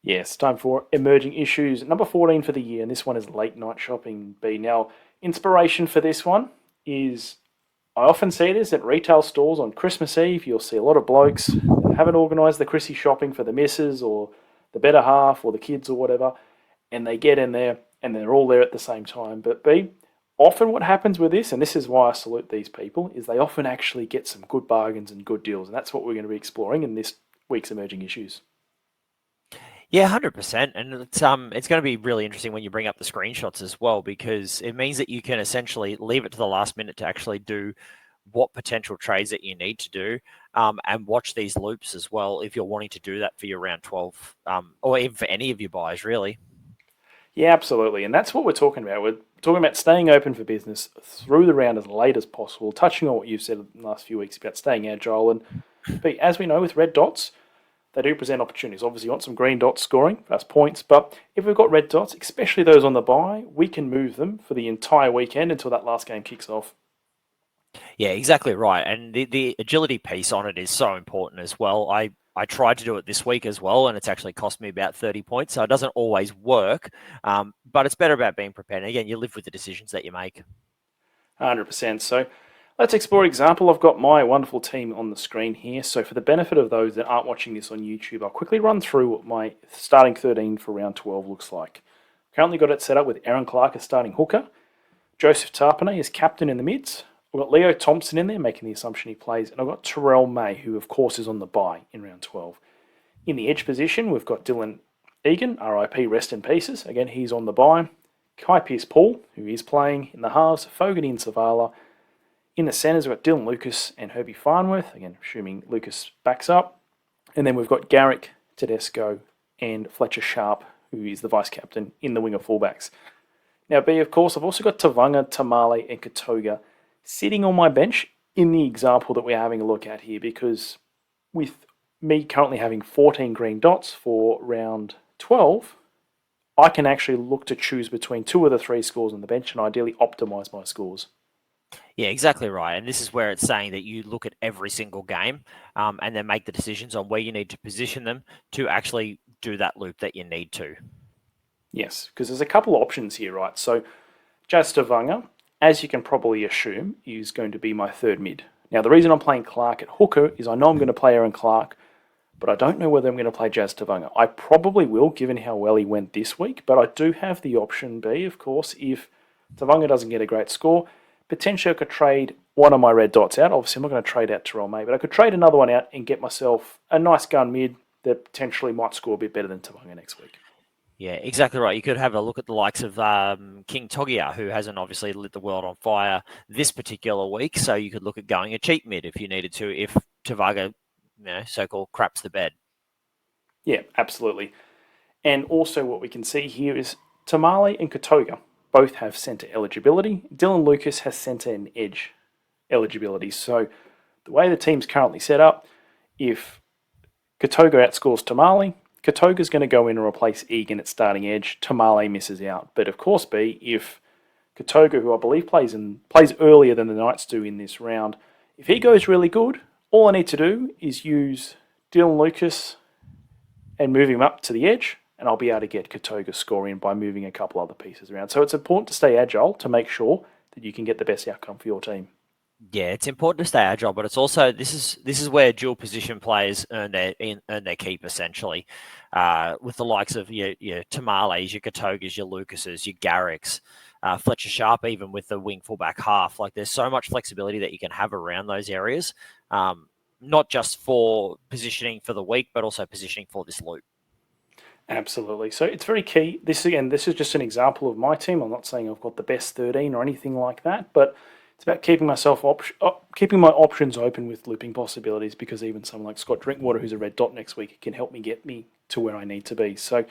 Yes, time for emerging issues. Number 14 for the year, and this one is late night shopping. B. Now, inspiration for this one is I often see this at retail stores on Christmas Eve. You'll see a lot of blokes that haven't organised the Chrissy shopping for the missus or the better half or the kids or whatever, and they get in there and they're all there at the same time. But B, often what happens with this, and this is why I salute these people, is they often actually get some good bargains and good deals, and that's what we're going to be exploring in this week's emerging issues. Yeah, 100%. And it's going to be really interesting when you bring up the screenshots as well, because it means that you can essentially leave it to the last minute to actually do what potential trades that you need to do, and watch these loops as well if you're wanting to do that for your round 12, or even for any of your buys, really. Yeah, absolutely. And that's what we're talking about. We're talking about staying open for business through the round as late as possible, touching on what you've said in the last few weeks about staying agile. And but as we know with red dots, they do present opportunities. Obviously, you want some green dots scoring, that's points. But if we've got red dots, especially those on the bye, we can move them for the entire weekend until that last game kicks off. Yeah, exactly right. And the agility piece on it is so important as well. I tried to do it this week as well, and it's actually cost me about 30 points. So it doesn't always work, but it's better about being prepared. And again, you live with the decisions that you make. 100%. So let's explore an example. I've got my wonderful team on the screen here. So for the benefit of those that aren't watching this on YouTube, I'll quickly run through what my starting 13 for round 12 looks like. Currently got it set up with Aaron Clark as starting hooker. Joseph Tarpanay is captain in the mids. I've got Leo Thompson in there, making the assumption he plays. And I've got Terrell May, who of course is on the bye in round 12. In the edge position, we've got Dylan Egan, RIP, rest in pieces. Again, he's on the bye. Kai Pearce Paul, who is playing in the halves. Fogarty and Savala. In the centres, we've got Dylan Lucas and Herbie Farnworth. Again, assuming Lucas backs up. And then we've got Garrick, Tedesco, and Fletcher Sharp, who is the vice captain in the winger fullbacks. Now, B, of course, I've also got Tavanga, Tamale, and Katoga sitting on my bench in the example that we're having a look at here, because with me currently having 14 green dots for round 12, I can actually look to choose between two of the three scores on the bench and ideally optimise my scores. Yeah, exactly right. And this is where it's saying that you look at every single game, and then make the decisions on where you need to position them to actually do that loop that you need to. Yes, because there's a couple of options here, right? So Jazz Tavanga, as you can probably assume, is going to be my third mid. Now, the reason I'm playing Clark at hooker is I know I'm going to play Aaron Clark, but I don't know whether I'm going to play Jazz Tavanga. I probably will, given how well he went this week, but I do have the option B, of course, if Tavanga doesn't get a great score. Potentially, I could trade one of my red dots out. Obviously, I'm not going to trade out Terrell May, but I could trade another one out and get myself a nice gun mid that potentially might score a bit better than Tavanga next week. Yeah, exactly right. You could have a look at the likes of King Togia, who hasn't obviously lit the world on fire this particular week. So you could look at going a cheap mid if you needed to, if Tavaga, so-called craps the bed. Yeah, absolutely. And also, what we can see here is Tamale and Katoga both have centre eligibility. Dylan Lucas has centre and edge eligibility. So, the way the team's currently set up, if Katoga outscores Tamale, Katoga's going to go in and replace Egan at starting edge. Tamale misses out. But of course, B, if Katoga, who I believe plays earlier than the Knights do in this round, if he goes really good, all I need to do is use Dylan Lucas and move him up to the edge, and I'll be able to get Katoga scoring by moving a couple other pieces around. So it's important to stay agile to make sure that you can get the best outcome for your team. Yeah, it's important to stay agile, but it's also this is where dual position players earn their keep essentially, with the likes of your Tamales, your Katogas, your Lucases, your Garricks, Fletcher Sharp, even with the wing fullback half. Like there's so much flexibility that you can have around those areas, not just for positioning for the week, but also positioning for this loop. Absolutely. So it's very key. This is just an example of my team. I'm not saying I've got the best 13 or anything like that, but it's about keeping my options open with looping possibilities, because even someone like Scott Drinkwater, who's a red dot next week, can help me get me to where I need to be. So,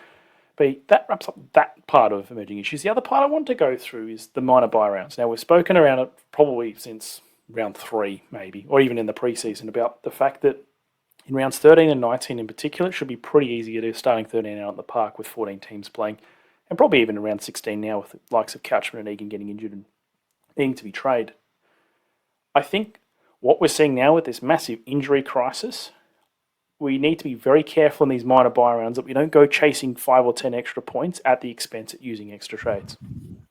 that wraps up that part of emerging issues. The other part I want to go through is the minor buy rounds. Now, we've spoken around it probably since round 3, maybe, or even in the preseason, about the fact that in rounds 13 and 19 in particular, it should be pretty easy to do starting 13 out at the park with 14 teams playing, and probably even around 16 now with the likes of Couchman and Egan getting injured and needing to be traded. I think what we're seeing now with this massive injury crisis we need to be very careful in these minor buy rounds that we don't go chasing 5 or 10 extra points at the expense of using extra trades.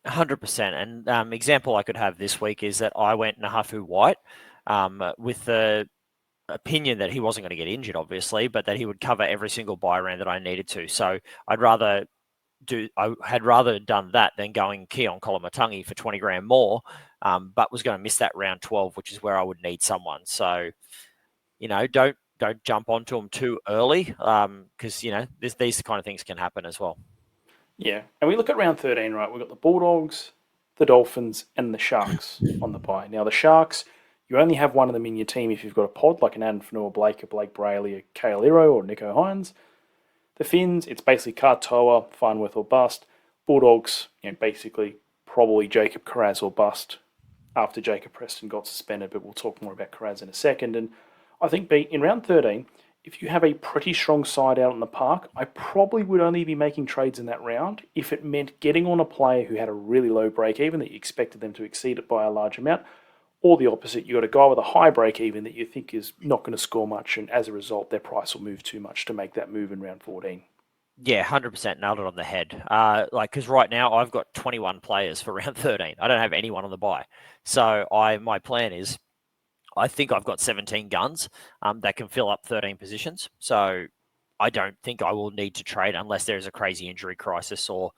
100%. And example I could have this week is that I went Nahafu White with the opinion that he wasn't going to get injured, obviously, but that he would cover every single buy round that I needed to. So I had rather done that than going Keon Kolomatangi for 20 grand more, but was going to miss that round 12, which is where I would need someone. So, don't jump onto them too early, because these kind of things can happen as well. Yeah, and we look at round 13, right? We've got the Bulldogs, the Dolphins, and the Sharks on the bye. Now, the Sharks, you only have one of them in your team if you've got a pod, like an Adam Fanua-Blake, a Blake Brayley, a Kale Iro, or Nico Hines. The Finns, it's basically Katoa, Farnworth or bust. Bulldogs, basically probably Jacob Carraz or bust after Jacob Preston got suspended, but we'll talk more about Carraz in a second. And I think in round 13, if you have a pretty strong side out in the park, I probably would only be making trades in that round if it meant getting on a player who had a really low break even that you expected them to exceed it by a large amount, or the opposite, you got a guy with a high break even that you think is not going to score much, and as a result, their price will move too much to make that move in round 14. Yeah, 100% nailed it on the head. Because right now I've got 21 players for round 13. I don't have anyone on the buy. So my plan is, I think I've got 17 guns that can fill up 13 positions. So I don't think I will need to trade unless there's a crazy injury crisis, or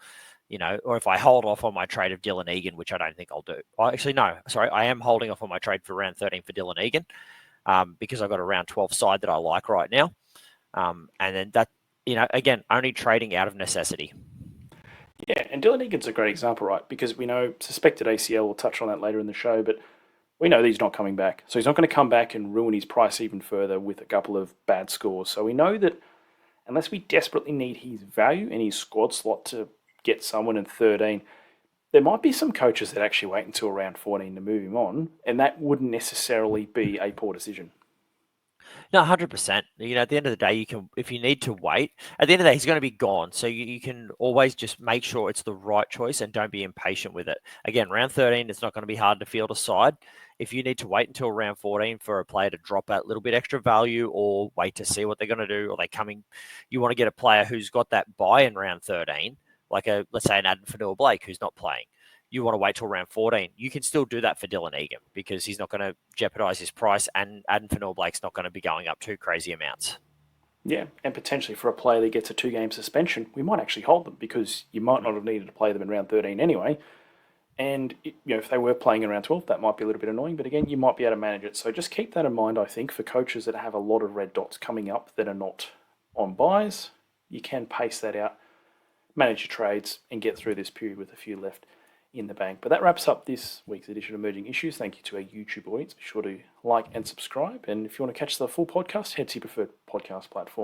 if I hold off on my trade of Dylan Egan, which I don't think I'll do. Actually, no, sorry, I am holding off on my trade for round 13 for Dylan Egan because I've got a round 12 side that I like right now. And then that, again, only trading out of necessity. Yeah, and Dylan Egan's a great example, right? Because we know suspected ACL, we'll touch on that later in the show, but we know that he's not coming back. So he's not going to come back and ruin his price even further with a couple of bad scores. So we know that unless we desperately need his value and his squad slot to get someone in 13, there might be some coaches that actually wait until around 14 to move him on, and that wouldn't necessarily be a poor decision. No, 100%. At the end of the day, you can, if you need to wait, at the end of the day, he's going to be gone. So you can always just make sure it's the right choice and don't be impatient with it. Again, round 13, it's not going to be hard to field a side. If you need to wait until round 14 for a player to drop that little bit extra value, or wait to see what they're going to do, or you want to get a player who's got that buy in round 13, like let's say an Adam Fanua-Blake who's not playing. You want to wait till round 14, you can still do that for Dylan Egan because he's not going to jeopardise his price, and Adam Fanua-Blake's not going to be going up too crazy amounts. Yeah, and potentially for a player that gets a 2-game suspension, we might actually hold them because you might not have needed to play them in round 13 anyway. And if they were playing in round 12, that might be a little bit annoying. But again, you might be able to manage it. So just keep that in mind, I think, for coaches that have a lot of red dots coming up that are not on buys. You can pace that out, manage your trades, and get through this period with a few left in the bank. But that wraps up this week's edition of Emerging Issues. Thank you to our YouTube audience. Be sure to like and subscribe. And if you want to catch the full podcast, head to your preferred podcast platform.